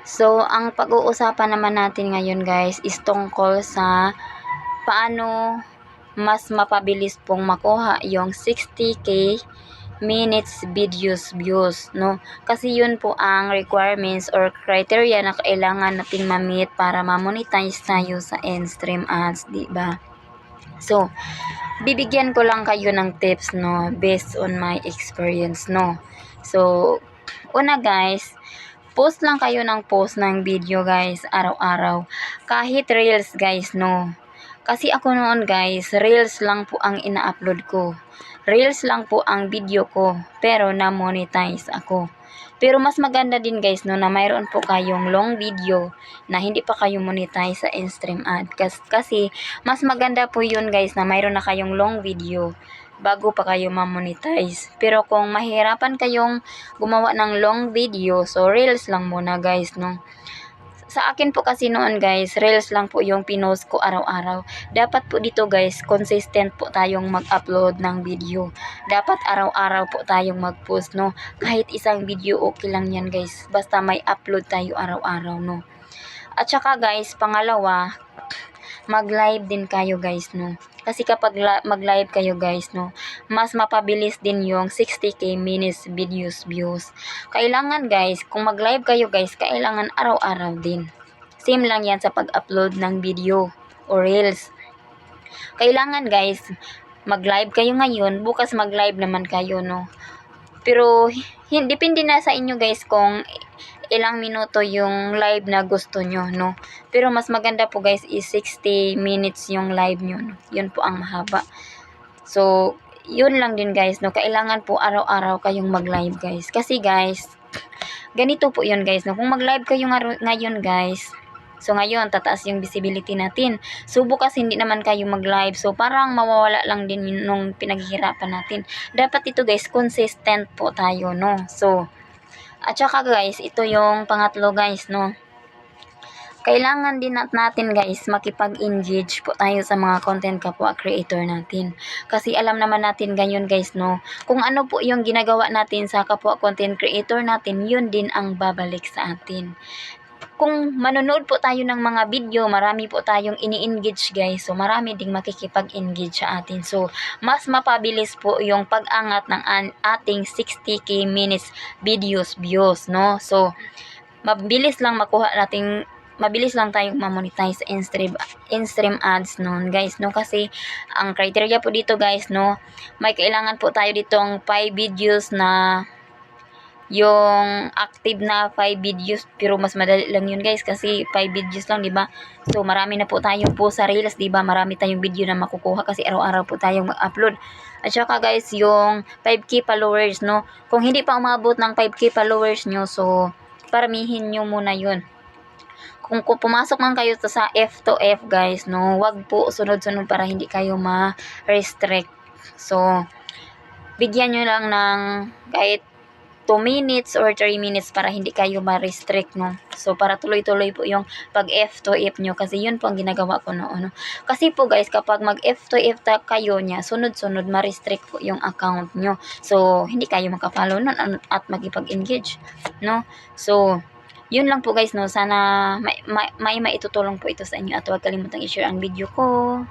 So, ang pag-uusapan naman natin ngayon guys is tungkol sa paano mas mapabilis pong makuha yung 60k minutes videos views, no? Kasi yun po ang requirements or criteria na kailangan nating ma-meet para ma-monetize tayo sa in-stream ads, di ba? So, bibigyan ko lang kayo ng tips, no, based on my experience, no. So, una guys, post lang kayo ng post ng video guys, araw-araw. Kahit reels guys, no. Kasi ako noon guys, reels lang po ang ina-upload ko. Reels lang po ang video ko, pero na-monetize ako. Pero mas maganda din guys, no, na mayroon po kayong long video na hindi pa kayo monetize sa in-stream ad. Kasi mas maganda po yun guys na mayroon na kayong long video bago pa kayo ma-monetize. Pero kung mahirapan kayong gumawa ng long video, so reels lang muna guys, no. Sa akin po kasi noon guys, reels lang po yung pinost ko araw-araw. Dapat po dito guys, consistent po tayong mag-upload ng video. Dapat araw-araw po tayong mag-post, no. Kahit isang video okay lang yan guys, basta may upload tayo araw-araw, no. At saka guys, pangalawa, mag-live din kayo guys, no. Kasi kapag mag-live kayo guys, no, mas mapabilis din yung 60k minutes videos views. Kailangan guys, kung mag-live kayo guys, kailangan araw-araw din. Same lang yan sa pag-upload ng video o reels. Kailangan guys, mag-live kayo ngayon, bukas mag-live naman kayo, no. Pero depende na sa inyo guys kung ilang minuto yung live na gusto nyo, no. Pero mas maganda po guys is 60 minutes yung live nyo, no? Yun po ang mahaba. So, yun lang din guys, no. Kailangan po araw-araw kayong mag-live guys. Kasi guys, ganito po yun guys, no. Kung mag-live kayo ngayon guys, so ngayon, tataas yung visibility natin. So bukas hindi naman kayo mag-live. So parang mawawala lang din nung pinaghihirapan natin. Dapat ito guys, consistent po tayo, no. So, at saka guys, ito yung pangatlo guys, no. Kailangan din natin guys, makipag-engage po tayo sa mga content kapwa creator natin. Kasi alam naman natin ganyan guys, no. Kung ano po yung ginagawa natin sa kapwa content creator natin, yun din ang babalik sa atin. Kung manonood po tayo ng mga video, marami po tayong ini-engage guys. So, marami ding makikipag-engage sa atin. So, mas mapabilis po yung pag-angat ng ating 60k minutes videos views, no? So, mabilis lang tayong ma-monetize sa in-stream ads noon guys, no. Kasi ang criteria po dito guys, no, may kailangan po tayo ditong 5 videos na yung active na 5 videos, pero mas madali lang yun guys kasi 5 videos lang, di ba? So marami na po tayong post sa reels, di ba? Marami tayong video na makukuha kasi araw-araw po tayong mag-upload. At saka guys, yung 5k followers, no, kung hindi pa umabot ng 5k followers nyo, so paramihin nyo muna yun. Kung pumasok man kayo sa F to F guys, no, wag po sunod-sunod para hindi kayo ma-restrict. So bigyan nyo lang ng kahit 2 minutes or 3 minutes para hindi kayo ma-restrict, no. So, para tuloy-tuloy po yung pag F to F nyo kasi yun po ang ginagawa ko noon, no. Kasi po guys, kapag mag F to F kayo niya, sunod-sunod ma-restrict po yung account nyo. So, hindi kayo makafollow nun at makipag-engage, no. So, yun lang po guys, no. Sana may maitutulong po ito sa inyo at huwag kalimutang i-share ang video ko.